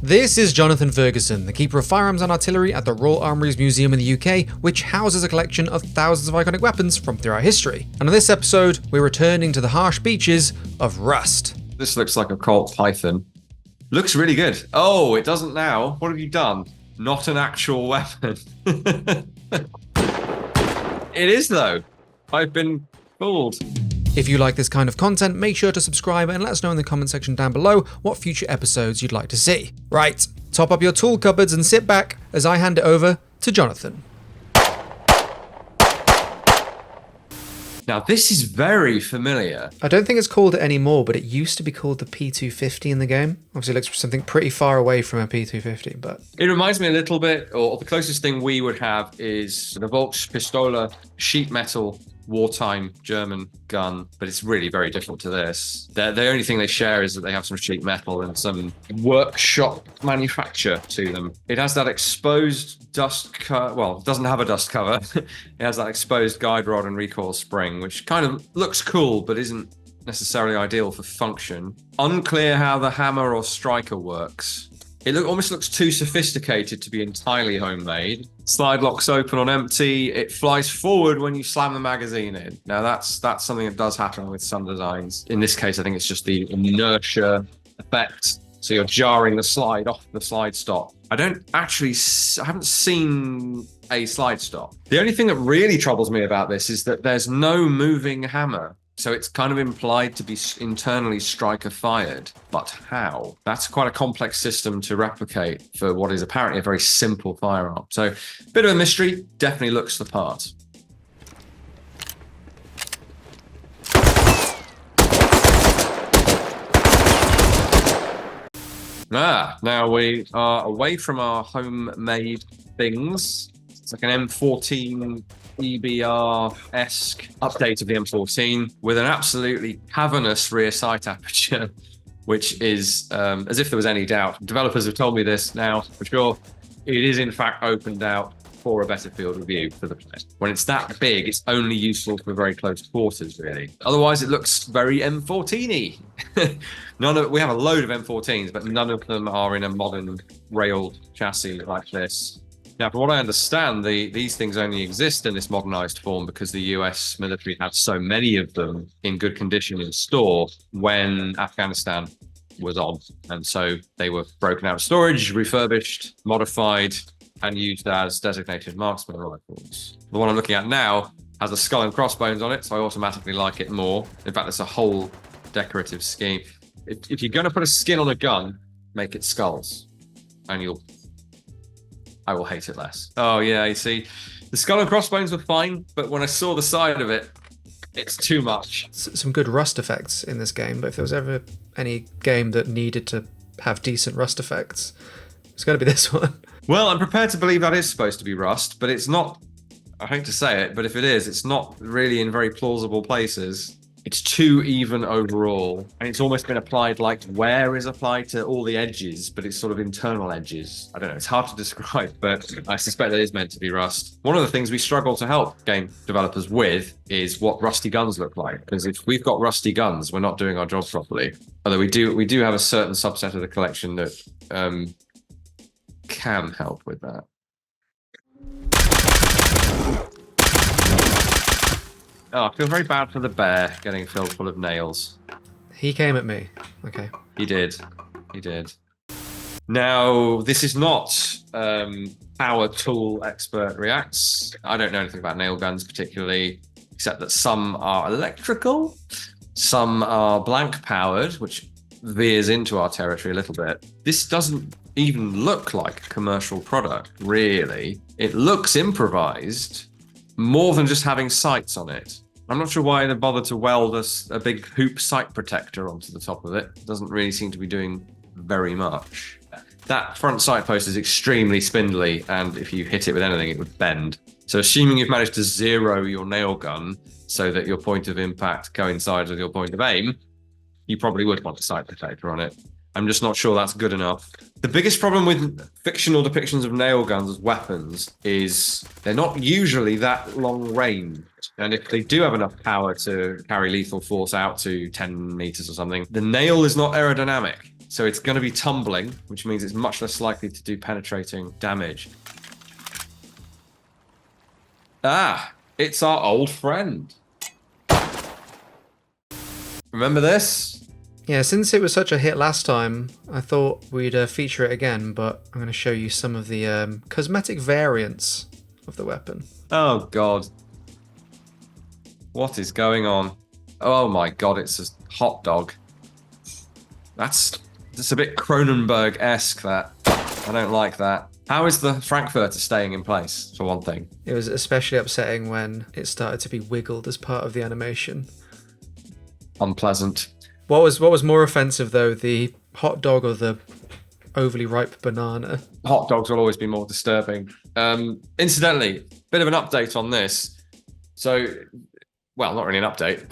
This is Jonathan Ferguson, the Keeper of Firearms and Artillery at the Royal Armouries Museum in the UK, which houses a collection of thousands of iconic weapons from throughout history. And on this episode, we're returning to the harsh beaches of Rust. This looks like a Colt Python. Looks really good. Oh, it doesn't now. What have you done? Not an actual weapon. It is, though. I've been fooled. If you like this kind of content, make sure to subscribe and let us know in the comment section down below what future episodes you'd like to see. Right, top up your tool cupboards and sit back as I hand it over to Jonathan. Now, this is very familiar. I don't think it's called it anymore, but it used to be called the P250 in the game. Obviously, it looks something pretty far away from a P250, but... It reminds me a little bit, or the closest thing we would have is the Volks Pistola sheet metal wartime German gun, but it's really very different to this. The only thing they share is that they have some sheet metal and some workshop manufacture to them. It has that exposed dust cover, well, it doesn't have a dust cover. It has that exposed guide rod and recoil spring, which kind of looks cool, but isn't necessarily ideal for function. Unclear how the hammer or striker works. It almost looks too sophisticated to be entirely homemade. Slide locks open on empty. It flies forward when you slam the magazine in. Now that's something that does happen with some designs. In this case, I think it's just the inertia effect. So you're jarring the slide off the slide stop. I haven't seen a slide stop. The only thing that really troubles me about this is that there's no moving hammer. So it's kind of implied to be internally striker fired, but how? That's quite a complex system to replicate for what is apparently a very simple firearm. So a bit of a mystery, definitely looks the part. Now we are away from our homemade things. It's like an M14 EBR-esque update of the M14 with an absolutely cavernous rear sight aperture, which is, as if there was any doubt. Developers have told me this now, for sure. It is in fact opened out for a better field of view for the place. When it's that big, it's only useful for very close quarters, really. Otherwise, it looks very M14-y. We have a load of M14s, but none of them are in a modern railed chassis like this. Now, from what I understand, these things only exist in this modernized form because the US military had so many of them in good condition in store when Afghanistan was on. And so they were broken out of storage, refurbished, modified, and used as designated marksman rifles. The one I'm looking at now has a skull and crossbones on it, so I automatically like it more. In fact, it's a whole decorative scheme. If you're going to put a skin on a gun, make it skulls, and I will hate it less. Oh yeah, you see, the skull and crossbones were fine, but when I saw the side of it, it's too much. Some good rust effects in this game, but if there was ever any game that needed to have decent rust effects, it's going to be this one. Well, I'm prepared to believe that is supposed to be rust, but it's not. I hate to say it, but if it is, it's not really in very plausible places. It's too even overall, and it's almost been applied like wear is applied to all the edges, but it's sort of internal edges. I don't know, it's hard to describe, but I suspect that is meant to be rust. One of the things we struggle to help game developers with is what rusty guns look like, because if we've got rusty guns, we're not doing our job properly. Although we do have a certain subset of the collection that can help with that. Oh, I feel very bad for the bear getting filled full of nails. He came at me. Okay. He did. He did. Now, this is not Power Tool Expert Reacts. I don't know anything about nail guns particularly, except that some are electrical, some are blank powered, which veers into our territory a little bit. This doesn't even look like a commercial product, really. It looks improvised, more than just having sights on it. I'm not sure why they bothered to weld a big hoop sight protector onto the top of it. It doesn't really seem to be doing very much. That front sight post is extremely spindly, and if you hit it with anything, it would bend. So assuming you've managed to zero your nail gun so that your point of impact coincides with your point of aim, you probably would want a sight protector on it. I'm just not sure that's good enough. The biggest problem with fictional depictions of nail guns as weapons is they're not usually that long range. And if they do have enough power to carry lethal force out to 10 meters or something, the nail is not aerodynamic. So it's going to be tumbling, which means it's much less likely to do penetrating damage. Ah, it's our old friend. Remember this? Yeah, since it was such a hit last time, I thought we'd feature it again, but I'm going to show you some of the cosmetic variants of the weapon. Oh, God. What is going on? Oh, my God, it's a hot dog. That's a bit Cronenberg-esque, that. I don't like that. How is the Frankfurter staying in place, for one thing? It was especially upsetting when it started to be wiggled as part of the animation. Unpleasant. What was more offensive, though, the hot dog or the overly ripe banana? Hot dogs will always be more disturbing. Incidentally, bit of an update on this. So, well, not really an update.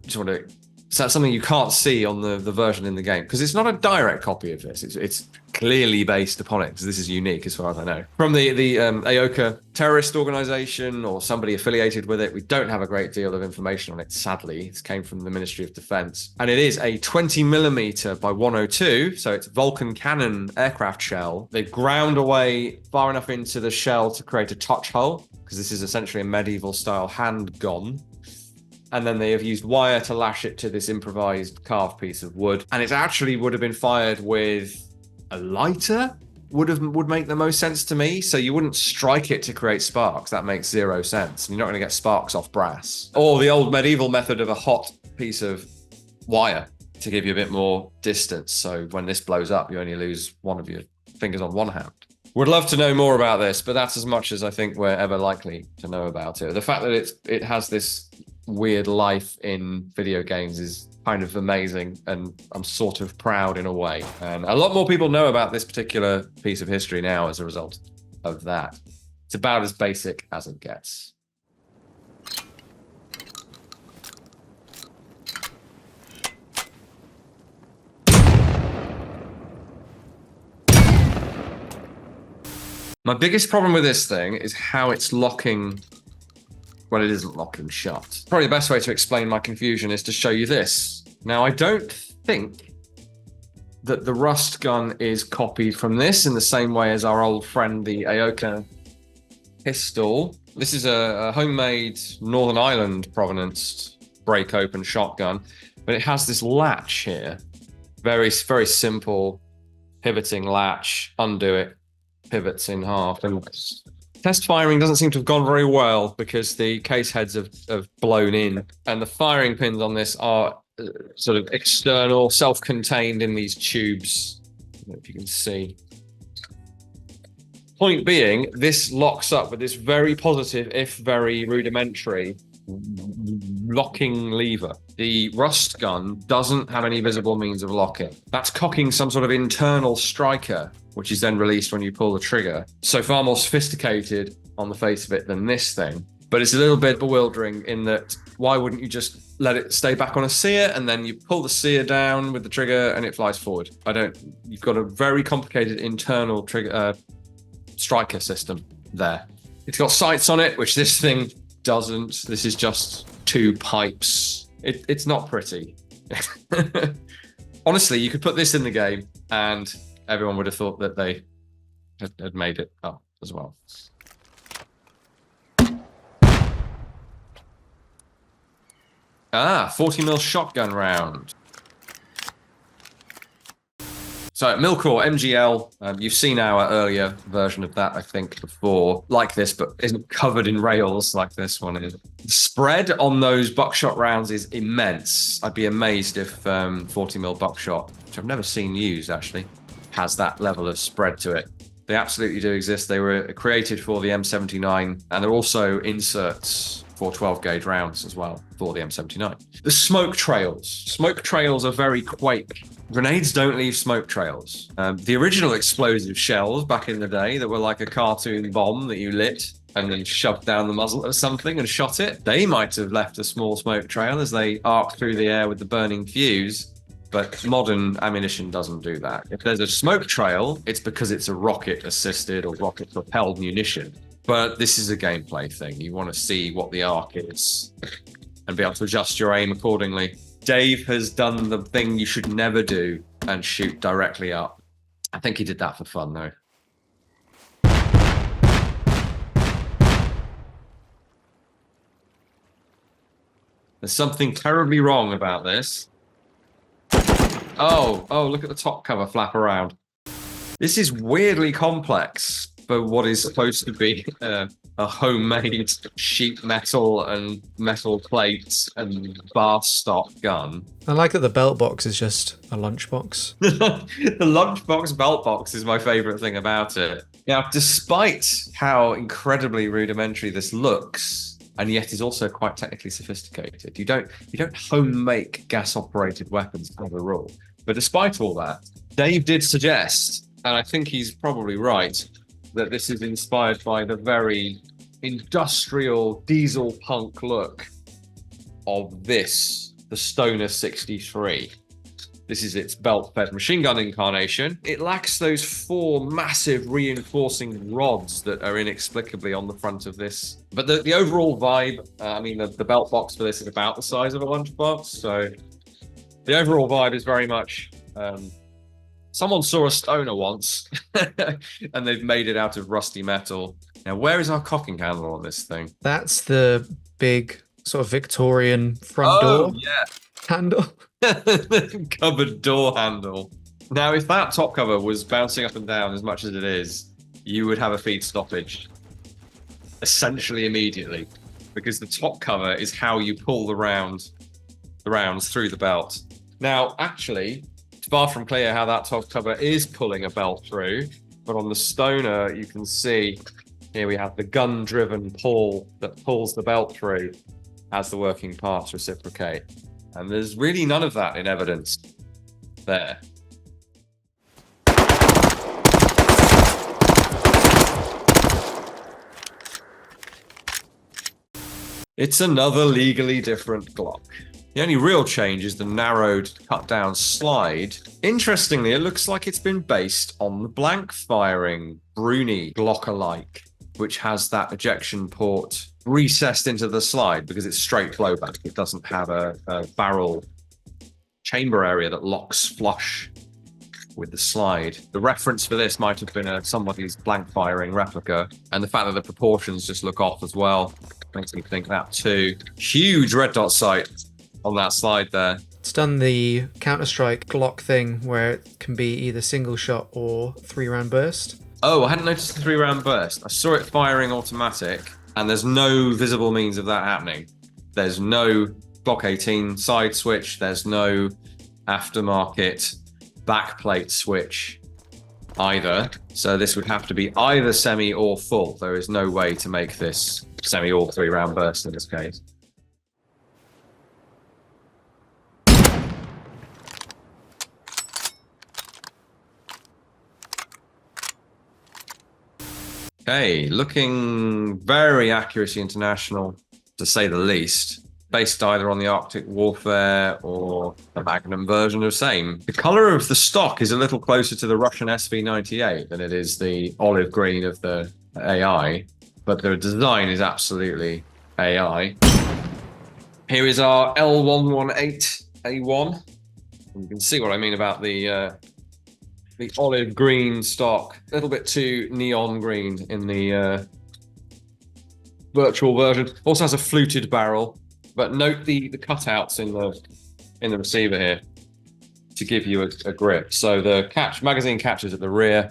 Just want to... So that's something you can't see on the version in the game, because it's not a direct copy of this. It's clearly based upon it, because this is unique as far as I know. From the Eoka terrorist organization or somebody affiliated with it, we don't have a great deal of information on it, sadly. It came from the Ministry of Defense. And it is a 20mm by 102, so it's Vulcan cannon aircraft shell. They've ground away far enough into the shell to create a touch hole, because this is essentially a medieval-style handgun. And then they have used wire to lash it to this improvised carved piece of wood. And it actually would have been fired with a lighter, would make the most sense to me. So you wouldn't strike it to create sparks. That makes zero sense. You're not going to get sparks off brass. Or the old medieval method of a hot piece of wire to give you a bit more distance. So when this blows up, you only lose one of your fingers on one hand. Would love to know more about this, but that's as much as I think we're ever likely to know about it. The fact that it has this weird life in video games is kind of amazing, and I'm sort of proud in a way. And a lot more people know about this particular piece of history now as a result of that. It's about as basic as it gets. My biggest problem with this thing is how it's locking. Well, it isn't locking shut. Probably the best way to explain my confusion is to show you this. Now, I don't think that the rust gun is copied from this in the same way as our old friend, the Eoka Pistol. This is a homemade Northern Ireland provenance break open shotgun, but it has this latch here. Very, very simple pivoting latch. Undo it, pivots in half. And test firing doesn't seem to have gone very well because the case heads have blown in, and the firing pins on this are sort of external, self-contained in these tubes. I don't know if you can see. Point being, this locks up with this very positive, if very rudimentary, locking lever. The rust gun doesn't have any visible means of locking. That's cocking some sort of internal striker, which is then released when you pull the trigger. So far more sophisticated on the face of it than this thing. But it's a little bit bewildering in that, why wouldn't you just let it stay back on a sear and then you pull the sear down with the trigger and it flies forward? You've got a very complicated internal trigger striker system there. It's got sights on it, which this thing doesn't. This is just two pipes. It's not pretty. Honestly, you could put this in the game and everyone would have thought that they had made it up as well. Ah, 40mm shotgun round. So Milcore MGL, you've seen our earlier version of that, I think, before, like this, but isn't covered in rails like this one is. The spread on those buckshot rounds is immense. I'd be amazed if 40mm buckshot, which I've never seen used actually, has that level of spread to it. They absolutely do exist. They were created for the M79, and they're also inserts for 12 gauge rounds as well for the M79. The smoke trails. Smoke trails are very Quake. Grenades don't leave smoke trails. The original explosive shells back in the day that were like a cartoon bomb that you lit and then shoved down the muzzle of something and shot it, they might have left a small smoke trail as they arc through the air with the burning fuse. But modern ammunition doesn't do that. If there's a smoke trail, it's because it's a rocket-assisted or rocket-propelled munition. But this is a gameplay thing. You want to see what the arc is and be able to adjust your aim accordingly. Dave has done the thing you should never do and shoot directly up. I think he did that for fun, though. There's something terribly wrong about this. Oh, look at the top cover flap around. This is weirdly complex for what is supposed to be a homemade sheet metal and metal plates and bar stock gun. I like that the belt box is just a lunchbox. The lunchbox belt box is my favorite thing about it. Now, despite how incredibly rudimentary this looks, and yet is also quite technically sophisticated, you don't home make gas operated weapons as a rule. But despite all that, Dave did suggest, and I think he's probably right, that this is inspired by the very industrial diesel punk look of this, the Stoner 63. This is its belt-fed machine gun incarnation. It lacks those 4 massive reinforcing rods that are inexplicably on the front of this. But the overall vibe, I mean, the belt box for this is about the size of a lunchbox. So the overall vibe is very much, someone saw a Stoner once and they've made it out of rusty metal. Now, where is our cocking handle on this thing? That's the big sort of Victorian front door handle. Cupboard door handle. Now, if that top cover was bouncing up and down as much as it is, you would have a feed stoppage essentially immediately, because the top cover is how you pull the rounds through the belt. Now, actually, it's far from clear how that top cover is pulling a belt through, but on the Stoner, you can see here we have the gun-driven pull that pulls the belt through as the working parts reciprocate. And there's really none of that in evidence there. It's another legally different Glock. The only real change is the narrowed, cut-down slide. Interestingly, it looks like it's been based on the blank-firing Bruni Glock-alike, which has that ejection port recessed into the slide because it's straight flowback. It doesn't have a barrel chamber area that locks flush with the slide. The reference for this might have been somebody's blank firing replica, and the fact that the proportions just look off as well makes me think that too. Huge red dot sight on that slide there. It's done the Counter-Strike Glock thing where it can be either single shot or 3-round burst. Oh, I hadn't noticed the 3-round burst. I saw it firing automatic, and there's no visible means of that happening. There's no Glock 18 side switch. There's no aftermarket backplate switch either. So this would have to be either semi or full. There is no way to make this semi or 3-round burst in this case. Okay, looking very Accuracy International, to say the least, based either on the Arctic Warfare or the Magnum version of same. The color of the stock is a little closer to the Russian SV98 than it is the olive green of the AI, but the design is absolutely AI. Here is our L118A1. You can see what I mean about the olive green stock, a little bit too neon green in the virtual version. Also has a fluted barrel, but note the cutouts in the receiver here to give you a grip. So the magazine catches at the rear,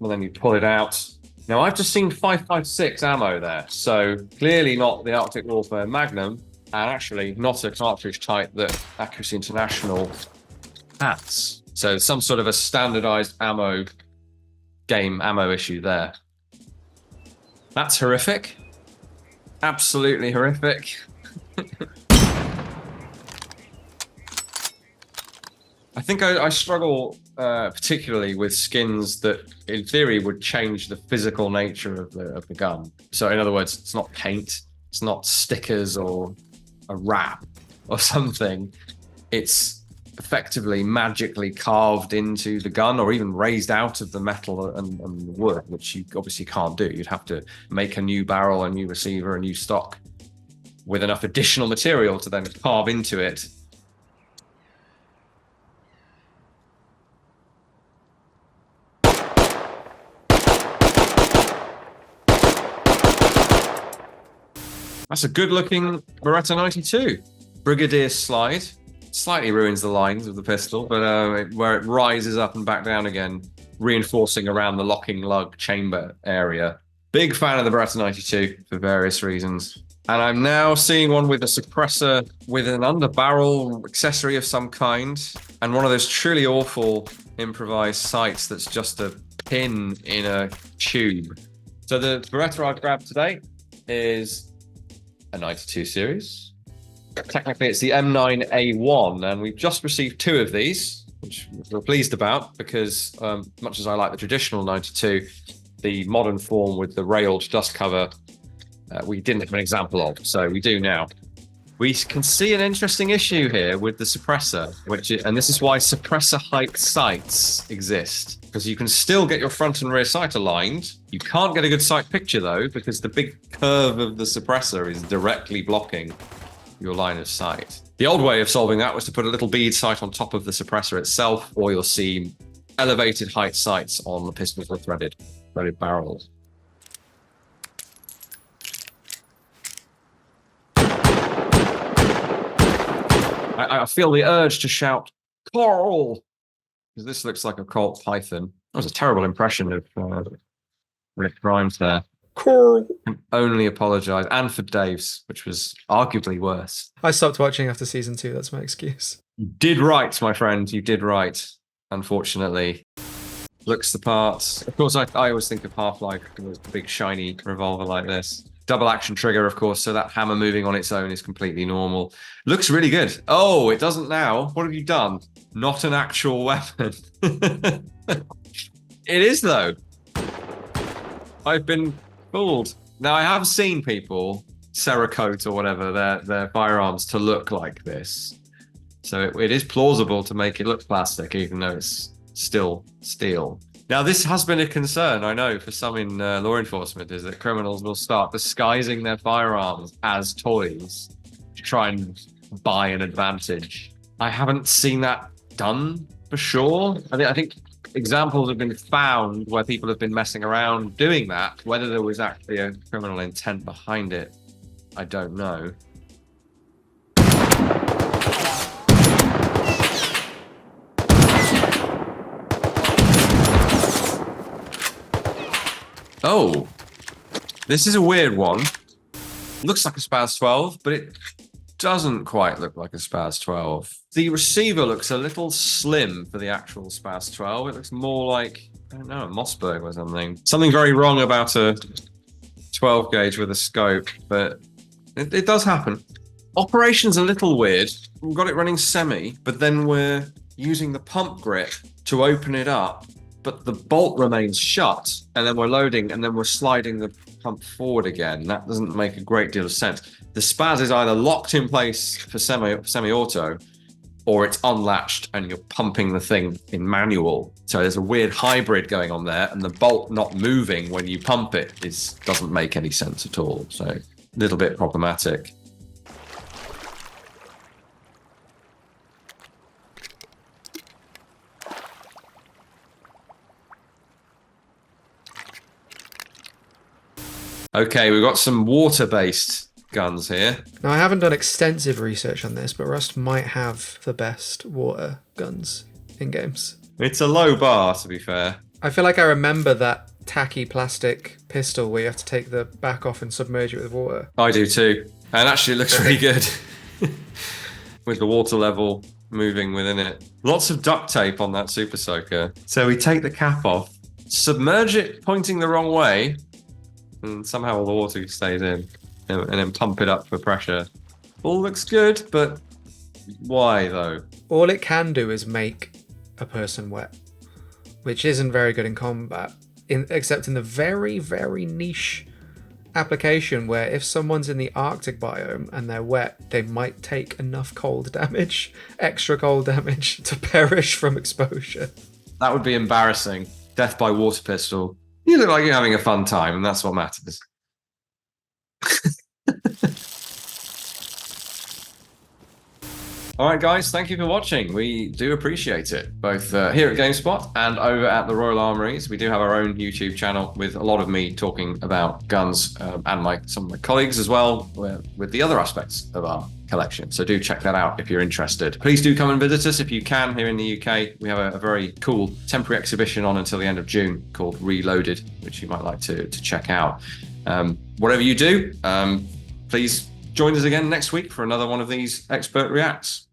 and then you pull it out. Now I've just seen 5.56 ammo there, so clearly not the Arctic Warfare Magnum, and actually not a cartridge type that Accuracy International has. So some sort of a standardized ammo issue there. That's horrific. Absolutely horrific. I think I struggle particularly with skins that in theory would change the physical nature of the gun. So in other words, it's not paint, it's not stickers or a wrap or something. It's effectively magically carved into the gun or even raised out of the metal and the wood, which you obviously can't do. You'd have to make a new barrel, a new receiver, a new stock with enough additional material to then carve into it That's a good-looking Beretta 92. Brigadier slide. Slightly ruins the lines of the pistol, but where it rises up and back down again, reinforcing around the locking lug chamber area. Big fan of the Beretta 92 for various reasons. And I'm now seeing one with a suppressor with an under-barrel accessory of some kind, and one of those truly awful improvised sights that's just a pin in a tube. So the Beretta I've grabbed today is a 92 series. Technically, it's the M9A1, and we've just received 2 of these, which we're pleased about because much as I like the traditional 92, the modern form with the railed dust cover, we didn't have an example of, so we do now. We can see an interesting issue here with the suppressor, and this is why suppressor height sights exist, because you can still get your front and rear sight aligned. You can't get a good sight picture though, because the big curve of the suppressor is directly blocking your line of sight. The old way of solving that was to put a little bead sight on top of the suppressor itself, or you'll see elevated height sights on the pistols with threaded barrels. I feel the urge to shout, Coral! Because this looks like a Colt Python. That was a terrible impression of Rick Grimes there. Coral. I can only apologise. And for Dave's, which was arguably worse. I stopped watching after season 2, that's my excuse. You did right, my friend. You did right, unfortunately. Looks the part. Of course, I always think of Half-Life with a big shiny revolver like this. Double action trigger, of course, so that hammer moving on its own is completely normal. Looks really good. Oh, it doesn't now. What have you done? Not an actual weapon. It is, though. I've been fooled. Now, I have seen people Cerakote or whatever their firearms to look like this. So it is plausible to make it look plastic, even though it's still steel. Now, this has been a concern, I know, for some in law enforcement, is that criminals will start disguising their firearms as toys to try and buy an advantage. I haven't seen that done for sure. I think examples have been found where people have been messing around doing that. Whether there was actually a criminal intent behind it, I don't know. Oh, this is a weird one. Looks like a Spaz 12, but it doesn't quite look like a Spaz 12. The receiver looks a little slim for the actual Spaz 12. It looks more like, I don't know, a Mossberg or something. Something very wrong about a 12 gauge with a scope, but it does happen. Operation's a little weird. We've got it running semi, but then we're using the pump grip to open it up, but the bolt remains shut, and then we're loading, and then we're sliding the pump forward again. That doesn't make a great deal of sense. The Spaz is either locked in place for semi-auto, or it's unlatched and you're pumping the thing in manual. So there's a weird hybrid going on there, and the bolt not moving when you pump it doesn't make any sense at all. So a little bit problematic. Okay, we've got some water-based guns here. Now, I haven't done extensive research on this, but Rust might have the best water guns in games. It's a low bar, to be fair. I feel like I remember that tacky plastic pistol where you have to take the back off and submerge it with water. I do too. And actually it looks really good. With the water level moving within it. Lots of duct tape on that Super Soaker. So we take the cap off, submerge it pointing the wrong way, and somehow all the water stays in, and then pump it up for pressure. All looks good, but why though? All it can do is make a person wet, which isn't very good in combat, except in the very, very niche application where if someone's in the Arctic biome and they're wet, they might take enough cold damage, extra cold damage, to perish from exposure. That would be embarrassing. Death by water pistol. You look like you're having a fun time, and that's what matters. All right, guys, thank you for watching. We do appreciate it, both here at GameSpot and over at the Royal Armouries. We do have our own YouTube channel with a lot of me talking about guns and some of my colleagues as well with the other aspects of our collection. So do check that out if you're interested. Please do come and visit us if you can here in the UK. We have a very cool temporary exhibition on until the end of June called Reloaded, which you might like to check out. Whatever you do, please join us again next week for another one of these Expert Reacts.